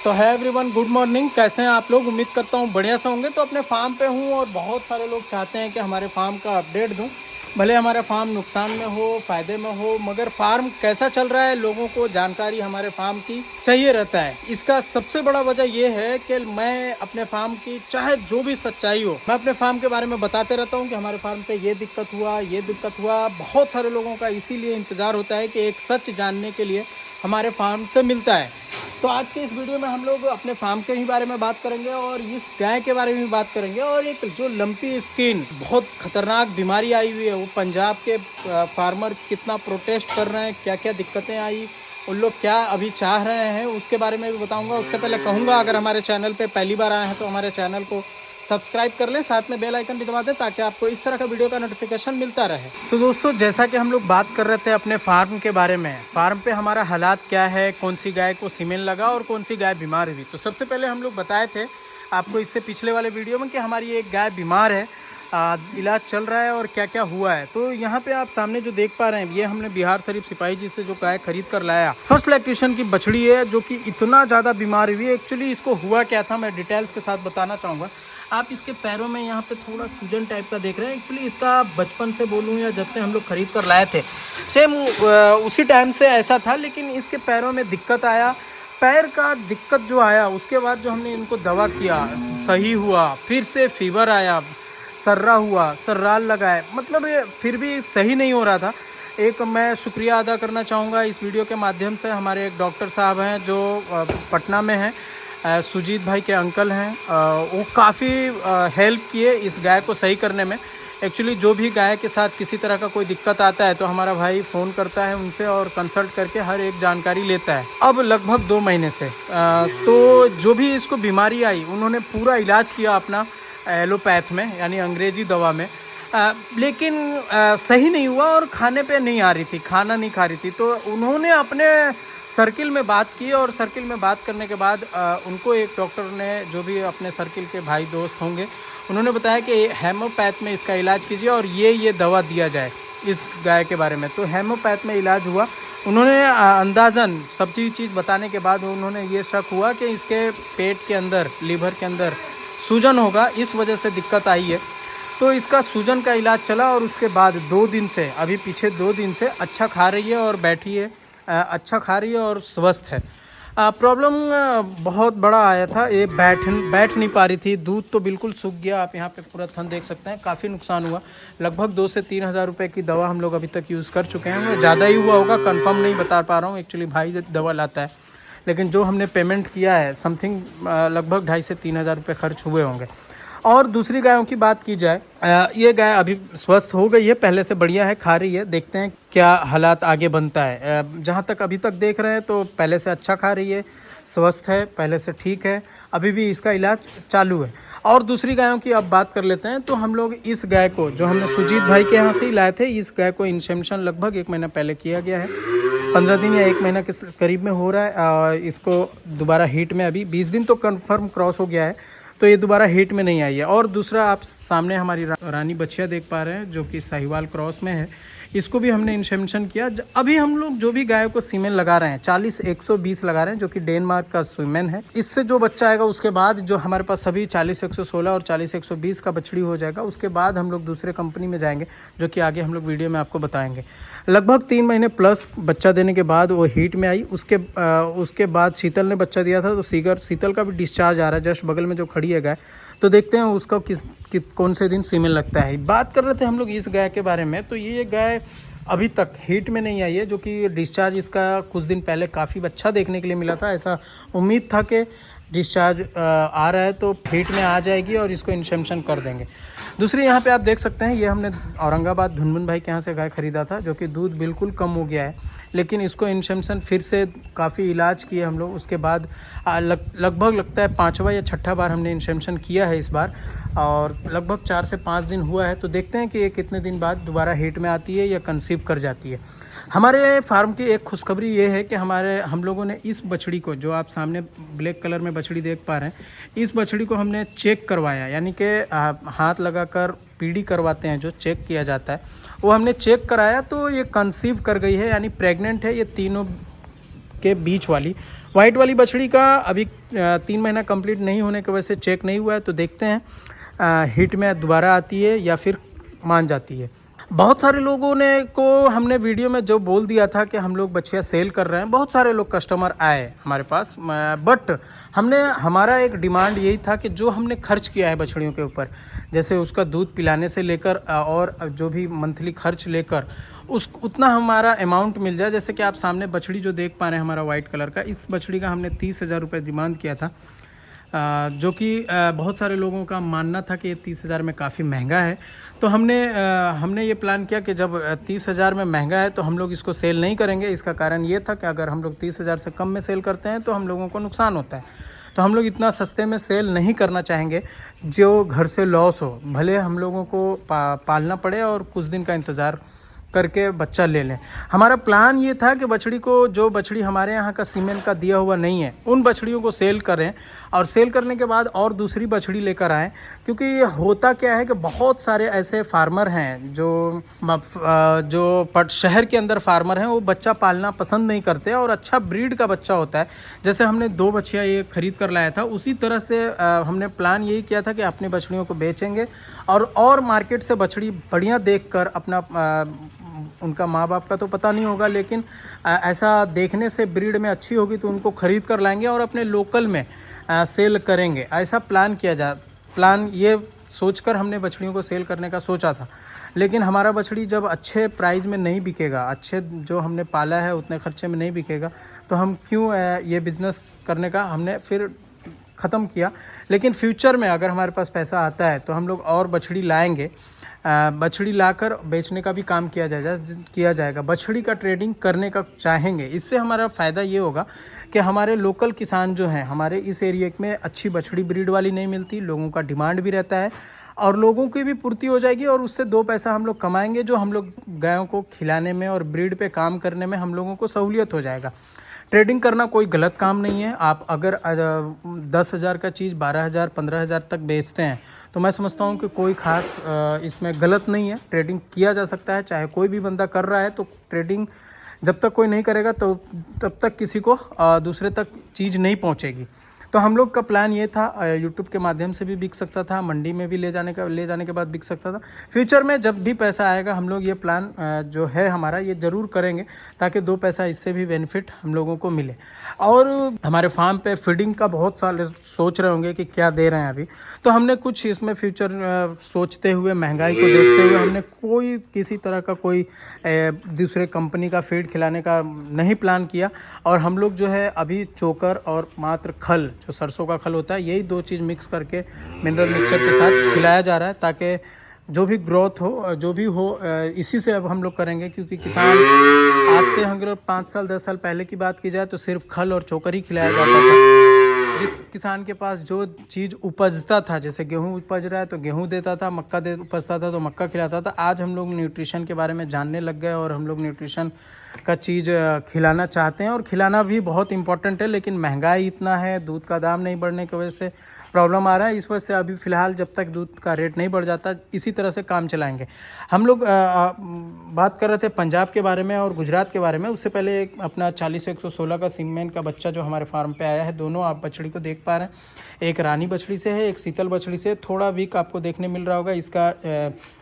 तो है everyone, good morning. कैसे हैं आप लोग? उम्मीद करता हूँ बढ़िया से होंगे। तो अपने फार्म पे हूँ और बहुत सारे लोग चाहते हैं कि हमारे फार्म का अपडेट दूँ। भले हमारा फार्म नुकसान में हो, फ़ायदे में हो, मगर फार्म कैसा चल रहा है, लोगों को जानकारी हमारे फार्म की चाहिए रहता है। इसका सबसे बड़ा वजह यह है कि मैं अपने फार्म की चाहे जो भी सच्चाई हो, मैं अपने फार्म के बारे में बताते रहता हूँ कि हमारे फार्म पे ये दिक्कत हुआ, ये दिक्कत हुआ। बहुत सारे लोगों का इसीलिए इंतज़ार होता है कि एक सच जानने के लिए हमारे फार्म से मिलता है। तो आज के इस वीडियो में हम लोग अपने फार्म के ही बारे में बात करेंगे और इस गाय के बारे में भी बात करेंगे। और एक जो लंपी स्किन बहुत खतरनाक बीमारी आई हुई है, वो पंजाब के फार्मर कितना प्रोटेस्ट कर रहे हैं, क्या क्या दिक्कतें आई, उन लोग क्या अभी चाह रहे हैं, उसके बारे में भी बताऊंगा। उससे पहले कहूँगा, अगर हमारे चैनल पे पहली बार आए हैं तो हमारे चैनल को सब्सक्राइब कर लें, साथ में बेल आइकन भी दबा दें ताकि आपको इस तरह का वीडियो का नोटिफिकेशन मिलता रहे। तो दोस्तों, जैसा कि हम लोग बात कर रहे थे अपने फार्म के बारे में, फार्म पे हमारा हालात क्या है, कौन सी गाय को सीमेन लगा और कौन सी गाय बीमार हुई। तो सबसे पहले हम लोग बताए थे आपको इससे पिछले वाले वीडियो में कि हमारी एक गाय बीमार है, इलाज चल रहा है और क्या क्या हुआ है। तो यहाँ पे आप सामने जो देख पा रहे हैं, ये हमने बिहार शरीफ सिपाही जी से जो गाय खरीद कर लाया, फर्स्ट लैक्टेशन की बछड़ी है, जो कि इतना ज़्यादा बीमार हुई है। एक्चुअली इसको हुआ क्या था, मैं डिटेल्स के साथ बताना चाहूँगा। आप इसके पैरों में यहाँ पे थोड़ा सूजन टाइप का देख रहे हैं। एक्चुअली इसका बचपन से बोलूँ या जब से हम लोग खरीद कर लाए थे, सेम उसी टाइम से ऐसा था, लेकिन इसके पैरों में दिक्कत आया। पैर का दिक्कत जो आया, उसके बाद जो हमने इनको दवा किया, सही हुआ, फिर से फीवर आया, सर्रा हुआ, सर्राल लगाए, मतलब ये फिर भी सही नहीं हो रहा था। एक मैं शुक्रिया अदा करना चाहूँगा इस वीडियो के माध्यम से, हमारे एक डॉक्टर साहब हैं जो पटना में हैं, सुजीत भाई के अंकल हैं। वो काफ़ी हेल्प किए इस गाय को सही करने में। एक्चुअली जो भी गाय के साथ किसी तरह का कोई दिक्कत आता है तो हमारा भाई फ़ोन करता है उनसे और कंसल्ट करके हर एक जानकारी लेता है। अब लगभग 2 महीने से तो जो भी इसको बीमारी आई, उन्होंने पूरा इलाज किया अपना एलोपैथ में, यानी अंग्रेजी दवा में, लेकिन सही नहीं हुआ और खाने पे नहीं आ रही थी, खाना नहीं खा रही थी। तो उन्होंने अपने सर्किल में बात की और सर्किल में बात करने के बाद उनको एक डॉक्टर ने, जो भी अपने सर्किल के भाई दोस्त होंगे, उन्होंने बताया कि हेमोपैथ में इसका इलाज कीजिए और ये दवा दिया जाए इस गाय के बारे में। तो हेमोपैथ में इलाज हुआ। उन्होंने अंदाज़न सब चीज़ बताने के बाद उन्होंने ये शक हुआ कि इसके पेट के अंदर, लीवर के अंदर सूजन होगा, इस वजह से दिक्कत आई है। तो इसका सूजन का इलाज चला और उसके बाद 2 दिन से, अभी पीछे 2 दिन से अच्छा खा रही है और बैठी है, अच्छा खा रही है और स्वस्थ है। प्रॉब्लम बहुत बड़ा आया था, ये बैठ नहीं पा रही थी, दूध तो बिल्कुल सूख गया। आप यहाँ पे पूरा थन देख सकते हैं, काफ़ी नुकसान हुआ। लगभग 2 से 3 हज़ार रुपये की दवा हम लोग अभी तक यूज़ कर चुके हैं। ज़्यादा ही हुआ होगा, कंफर्म नहीं बता पा रहा हूँ, एक्चुअली भाई दवा लाता है, लेकिन जो हमने पेमेंट किया है समथिंग लगभग 2.5 से 3 हज़ार रुपये खर्च हुए होंगे। और दूसरी गायों की बात की जाए, ये गाय अभी स्वस्थ हो गई है, पहले से बढ़िया है, खा रही है। देखते हैं क्या हालात आगे बनता है। जहाँ तक अभी तक देख रहे हैं तो पहले से अच्छा खा रही है, स्वस्थ है, पहले से ठीक है, अभी भी इसका इलाज चालू है। और दूसरी गायों की अब बात कर लेते हैं। तो हम लोग इस गाय को, जो हमने सुजीत भाई के यहाँ से ही लाए थे, इस गाय को इंसेमिनेशन लगभग 1 महीना पहले किया गया है। 15 दिन या 1 महीना के करीब में हो रहा है। इसको दोबारा हीट में, अभी 20 दिन तो कन्फर्म क्रॉस हो गया है, तो ये दोबारा हीट में नहीं आई है। और दूसरा, आप सामने हमारी रानी बछिया देख पा रहे हैं, जो कि साहिवाल क्रॉस में है। इसको भी हमने इंसेमिनेशन किया। अभी हम लोग जो भी गायों को सीमेन लगा रहे हैं, 40-120 लगा रहे हैं, जो कि डेनमार्क का सीमेन है। इससे जो बच्चा आएगा, उसके बाद जो हमारे पास सभी 40-116 और 40-120 का बछड़ी हो जाएगा, उसके बाद हम लोग दूसरे कंपनी में जाएंगे, जो कि आगे हम लोग वीडियो में आपको बताएंगे। लगभग 3 महीने प्लस बच्चा देने के बाद वो हीट में आई। उसके बाद शीतल ने बच्चा दिया था, तो शीतल का भी डिस्चार्ज आ रहा है, जस्ट बगल में जो खड़ी है गाय। तो देखते हैं उसका कौन से दिन सीमेन लगता है। बात कर रहे थे हम लोग इस गाय के बारे में, तो ये गाय अभी तक हीट में नहीं आई है, जो कि डिस्चार्ज इसका कुछ दिन पहले काफ़ी अच्छा देखने के लिए मिला था। ऐसा उम्मीद था कि डिस्चार्ज आ रहा है तो हीट में आ जाएगी और इसको इंसेमिनेशन कर देंगे। दूसरी यहाँ पे आप देख सकते हैं, ये हमने औरंगाबाद धुनमुन भाई के यहाँ से गाय खरीदा था, जो कि दूध बिल्कुल कम हो गया है, लेकिन इसको इंसेमिनेशन फिर से काफ़ी इलाज किए हम लोग। उसके बाद लगभग लगता है 5वां या 6ठा बार हमने इंसेमिनेशन किया है इस बार, और लगभग 4 से 5 दिन हुआ है। तो देखते हैं कि ये कितने दिन बाद दोबारा हीट में आती है या कंसीव कर जाती है। हमारे फार्म की एक खुशखबरी ये है कि हम लोगों ने इस बछड़ी को, जो आप सामने ब्लैक कलर में बछड़ी देख पा रहे हैं, इस बछड़ी को हमने चेक करवाया, यानी कि हाथ लगाकर पीडी करवाते हैं, जो चेक किया जाता है, वो हमने चेक कराया। तो ये कंसीव कर गई है, यानी प्रेग्नेंट है। ये के बीच वाली वाइट वाली बछड़ी का अभी 3 महीना कंप्लीट नहीं होने की वजह से चेक नहीं हुआ है, तो देखते हैं हिट में दोबारा आती है या फिर मान जाती है। बहुत सारे लोगों ने को हमने वीडियो में जो बोल दिया था कि हम लोग बच्चियाँ सेल कर रहे हैं, बहुत सारे लोग कस्टमर आए हमारे पास, बट हमारा एक डिमांड यही था कि जो हमने खर्च किया है बछड़ियों के ऊपर, जैसे उसका दूध पिलाने से लेकर और जो भी मंथली खर्च लेकर उतना हमारा अमाउंट मिल जाए। जैसे कि आप सामने बछड़ी जो देख पा रहे हैं हमारा वाइट कलर का, इस बछड़ी का हमने 30,000 रुपये डिमांड किया था, जो कि बहुत सारे लोगों का मानना था कि ये 30,000 में काफ़ी महंगा है। तो हमने ये प्लान किया कि जब 30,000 में महंगा है तो हम लोग इसको सेल नहीं करेंगे। इसका कारण ये था कि अगर हम लोग 30,000 से कम में सेल करते हैं तो हम लोगों को नुकसान होता है, तो हम लोग इतना सस्ते में सेल नहीं करना चाहेंगे जो घर से लॉस हो। भले हम लोगों को पालना पड़े और कुछ दिन का इंतज़ार करके बच्चा ले लें। हमारा प्लान ये था कि बछड़ी को, जो बछड़ी हमारे यहाँ का सीमेंट का दिया हुआ नहीं है, उन बछड़ियों को सेल करें और सेल करने के बाद और दूसरी बछड़ी लेकर आएँ। क्योंकि होता क्या है कि बहुत सारे ऐसे फार्मर हैं जो शहर के अंदर फार्मर हैं, वो बच्चा पालना पसंद नहीं करते और अच्छा ब्रीड का बच्चा होता है। जैसे हमने 2 बछिया ये खरीद कर लाया था, उसी तरह से हमने प्लान यही किया था कि अपनी बछड़ियों को बेचेंगे और मार्केट से बछड़ी बढ़िया देख कर अपना उनका माँ बाप का तो पता नहीं होगा, लेकिन ऐसा देखने से ब्रीड में अच्छी होगी तो उनको ख़रीद कर लाएंगे और अपने लोकल में सेल करेंगे। ऐसा प्लान ये सोचकर हमने बछड़ियों को सेल करने का सोचा था। लेकिन हमारा बछड़ी जब अच्छे प्राइस में नहीं बिकेगा, अच्छे जो हमने पाला है उतने खर्चे में नहीं बिकेगा, तो हम क्यों ये बिज़नेस करने का हमने फिर ख़त्म किया। लेकिन फ्यूचर में अगर हमारे पास पैसा आता है तो हम लोग और बछड़ी लाएंगे, बछड़ी लाकर बेचने का भी काम किया जाएगा। बछड़ी का ट्रेडिंग करने का चाहेंगे। इससे हमारा फ़ायदा ये होगा कि हमारे लोकल किसान जो हैं, हमारे इस एरिया में अच्छी बछड़ी ब्रीड वाली नहीं मिलती, लोगों का डिमांड भी रहता है और लोगों की भी पूर्ति हो जाएगी और उससे 2 पैसा हम लोग कमाएंगे, जो हम लोग गायों को खिलाने में और ब्रीड पे काम करने में हम लोगों को सहूलियत हो जाएगा। ट्रेडिंग करना कोई गलत काम नहीं है। आप अगर 10,000 का चीज़ 12,000 15,000 तक बेचते हैं तो मैं समझता हूँ कि कोई ख़ास इसमें गलत नहीं है। ट्रेडिंग किया जा सकता है, चाहे कोई भी बंदा कर रहा है तो ट्रेडिंग जब तक कोई नहीं करेगा तो तब तक किसी को दूसरे तक चीज़ नहीं पहुँचेगी। तो हम लोग का प्लान ये था, यूट्यूब के माध्यम से भी बिक सकता था, मंडी में भी ले जाने के बाद बिक सकता था। फ्यूचर में जब भी पैसा आएगा हम लोग ये प्लान जो है हमारा ये ज़रूर करेंगे, ताकि 2 पैसा इससे भी बेनिफिट हम लोगों को मिले। और हमारे फार्म पे फीडिंग का बहुत सारे सोच रहे होंगे कि क्या दे रहे हैं अभी, तो हमने कुछ इसमें फ्यूचर सोचते हुए, महंगाई को देखते हुए हमने कोई किसी तरह का कोई दूसरे कंपनी का फीड खिलाने का नहीं प्लान किया। और हम लोग जो है अभी चोकर और मात्र खल, जो सरसों का खल होता है, यही 2 चीज़ मिक्स करके मिनरल मिक्सचर के साथ खिलाया जा रहा है, ताकि जो भी ग्रोथ हो, जो भी हो, इसी से अब हम लोग करेंगे। क्योंकि किसान आज से अगर 5 साल 10 साल पहले की बात की जाए तो सिर्फ खल और चोकर ही खिलाया जाता था। जिस किसान के पास जो चीज़ उपजता था, जैसे गेहूँ उपज रहा है तो गेहूँ देता था, मक्का उपजता था तो मक्का खिलाता था। आज हम लोग न्यूट्रिशन के बारे में जानने लग गए और हम लोग न्यूट्रिशन का चीज़ खिलाना चाहते हैं और खिलाना भी बहुत इम्पोर्टेंट है। लेकिन महंगाई इतना है, दूध का दाम नहीं बढ़ने की वजह से प्रॉब्लम आ रहा है। इस वजह से अभी फ़िलहाल जब तक दूध का रेट नहीं बढ़ जाता, इसी तरह से काम चलाएंगे। हम लोग बात कर रहे थे पंजाब के बारे में और गुजरात के बारे में। उससे पहले एक अपना 40 116 का सीमेंट का बच्चा जो हमारे फार्म पे आया है, दोनों आप बछड़ी को देख पा रहे हैं। एक रानी बछड़ी से है, एक शीतल बछड़ी से। थोड़ा वीक आपको देखने मिल रहा होगा। इसका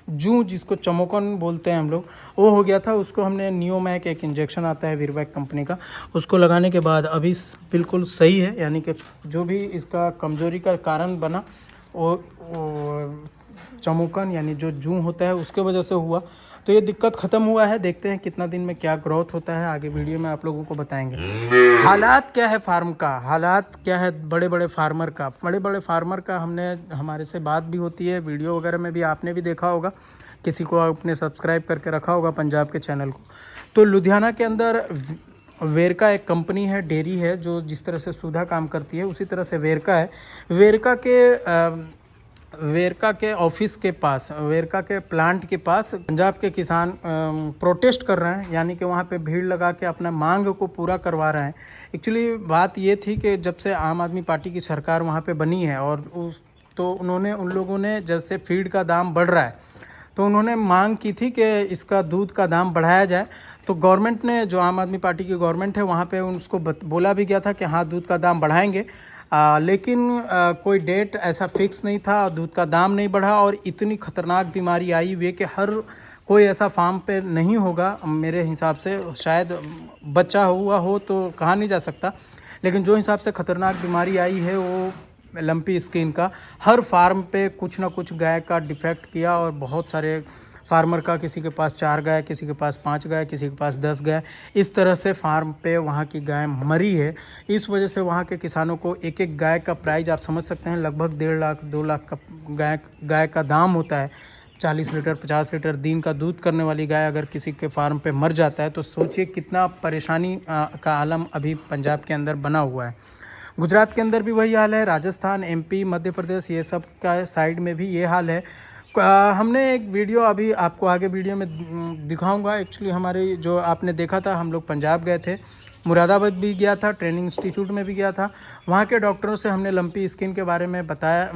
जूं, जिसको चमोकन बोलते हैं हम लोग, वो हो गया था। उसको हमने नियोमैक, एक इंजेक्शन आता है वीरवैक कंपनी का, उसको लगाने के बाद अभी बिल्कुल सही है। यानी कि जो भी इसका कमज़ोरी का कारण बना वो चमोकन यानी जो जूं होता है उसके वजह से हुआ। तो ये दिक्कत ख़त्म हुआ है। देखते हैं कितना दिन में क्या ग्रोथ होता है, आगे वीडियो में आप लोगों को बताएंगे। हालात क्या है फार्म का, हालात क्या है बड़े बड़े फार्मर का। हमारे से बात भी होती है, वीडियो वगैरह में भी आपने भी देखा होगा, किसी को आपने सब्सक्राइब करके रखा होगा पंजाब के चैनल को। तो लुधियाना के अंदर वेरका एक कंपनी है, डेयरी है, जो जिस तरह से सुधा काम करती है उसी तरह से वेरका है। वेरका के ऑफिस के पास, वेरका के प्लांट के पास पंजाब के किसान प्रोटेस्ट कर रहे हैं, यानी कि वहाँ पे भीड़ लगा के अपना मांग को पूरा करवा रहे हैं। एक्चुअली बात ये थी कि जब से आम आदमी पार्टी की सरकार वहाँ पे बनी है और उन लोगों ने जब से फीड का दाम बढ़ रहा है तो उन्होंने मांग की थी कि इसका दूध का दाम बढ़ाया जाए। तो गवर्नमेंट ने, जो आम आदमी पार्टी की गवर्नमेंट है, वहाँ पे उसको बोला भी गया था कि हाँ दूध का दाम बढ़ाएंगे, लेकिन कोई डेट ऐसा फिक्स नहीं था, दूध का दाम नहीं बढ़ा और इतनी खतरनाक बीमारी आई हुई है कि हर कोई ऐसा फार्म पे नहीं होगा मेरे हिसाब से, शायद बच्चा हुआ हो तो कहा नहीं जा सकता, लेकिन जो हिसाब से खतरनाक बीमारी आई है वो लंपी स्किन का, हर फार्म पे कुछ ना कुछ गाय का डिफेक्ट किया और बहुत सारे फार्मर का, किसी के पास 4 गाय, किसी के पास 5 गाय, किसी के पास 10 गाय, इस तरह से फार्म पे वहाँ की गाय मरी है। इस वजह से वहाँ के किसानों को एक एक गाय का प्राइस आप समझ सकते हैं, लगभग 1.5 लाख 2 लाख का गाय का दाम होता है। 40 लीटर 50 लीटर दिन का दूध करने वाली गाय अगर किसी के फार्म पे मर जाता है तो सोचिए कितना परेशानी का आलम अभी पंजाब के अंदर बना हुआ है। गुजरात के अंदर भी वही हाल है, राजस्थान, एमपी, मध्य प्रदेश, ये सब का साइड में भी ये हाल है। हमने एक वीडियो अभी आपको आगे वीडियो में दिखाऊंगा। एक्चुअली हमारे जो आपने देखा था, हम लोग पंजाब गए थे, मुरादाबाद भी गया था, ट्रेनिंग इंस्टीट्यूट में भी गया था। वहाँ के डॉक्टरों से हमने लंपी स्किन के बारे में बताया,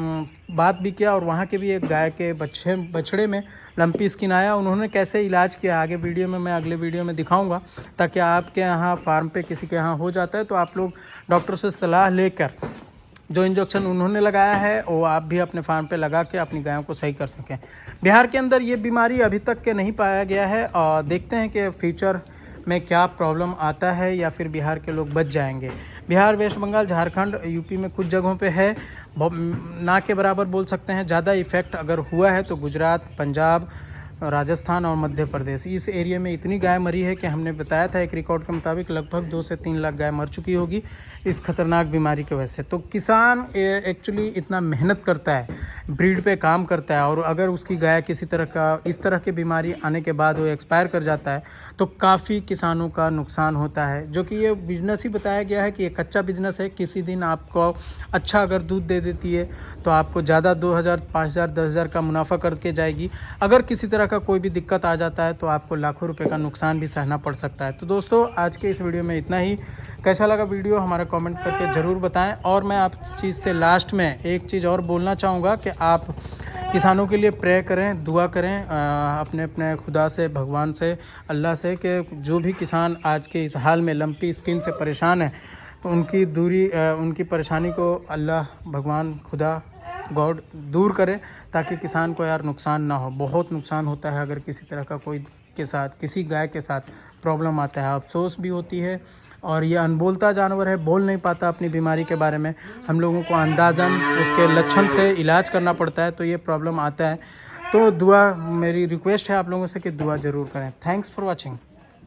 बात भी किया, और वहाँ के भी एक गाय के बछड़े में लंपी स्किन आया। उन्होंने कैसे इलाज किया आगे वीडियो में, मैं अगले वीडियो में दिखाऊंगा, ताकि आपके यहाँ फार्म पे किसी के यहाँ हो जाता है तो आप लोग डॉक्टर से सलाह लेकर जो इंजेक्शन उन्होंने लगाया है वो आप भी अपने फार्म पे लगा के अपनी गायों को सही कर सकें। बिहार के अंदर ये बीमारी अभी तक के नहीं पाया गया है, और देखते हैं कि फ्यूचर में क्या प्रॉब्लम आता है या फिर बिहार के लोग बच जाएंगे। बिहार, वेस्ट बंगाल, झारखंड, यूपी में कुछ जगहों पे है, ना के बराबर बोल सकते हैं। ज़्यादा इफेक्ट अगर हुआ है तो गुजरात, पंजाब, राजस्थान और मध्य प्रदेश, इस एरिया में इतनी गाय मरी है कि हमने बताया था एक रिकॉर्ड के मुताबिक लगभग 2 से 3 लाख गाय मर चुकी होगी इस खतरनाक बीमारी की वजह से। तो किसान एक्चुअली इतना मेहनत करता है, ब्रीड पे काम करता है, और अगर उसकी गाय किसी तरह का इस तरह की बीमारी आने के बाद वो एक्सपायर कर जाता है तो काफ़ी किसानों का नुकसान होता है। जो कि ये बिजनेस ही बताया गया है कि ये कच्चा बिजनेस है, किसी दिन आपको अच्छा अगर दूध दे देती है तो आपको ज़्यादा 2000, 5000, 10,000 का मुनाफा करके जाएगी। अगर किसी तरह का कोई भी दिक्कत आ जाता है तो आपको लाखों रुपए का नुकसान भी सहना पड़ सकता है। तो दोस्तों आज के इस वीडियो में इतना ही। कैसा लगा वीडियो हमारा कमेंट करके ज़रूर बताएं। और मैं आप चीज़ से लास्ट में एक चीज़ और बोलना चाहूँगा कि आप किसानों के लिए प्रे करें, दुआ करें अपने अपने खुदा से, भगवान से, अल्लाह से, कि जो भी किसान आज के इस हाल में लंपी स्किन से परेशान है तो उनकी परेशानी को अल्लाह, भगवान, खुदा, गॉड दूर करे, ताकि किसान को यार नुकसान ना हो। बहुत नुकसान होता है अगर किसी तरह का किसी गाय के साथ प्रॉब्लम आता है, अफसोस भी होती है। और ये अनबोलता जानवर है, बोल नहीं पाता अपनी बीमारी के बारे में, हम लोगों को अंदाज़न उसके लक्षण से इलाज करना पड़ता है, तो ये प्रॉब्लम आता है। तो दुआ, मेरी रिक्वेस्ट है आप लोगों से कि दुआ ज़रूर करें। Thanks for watching.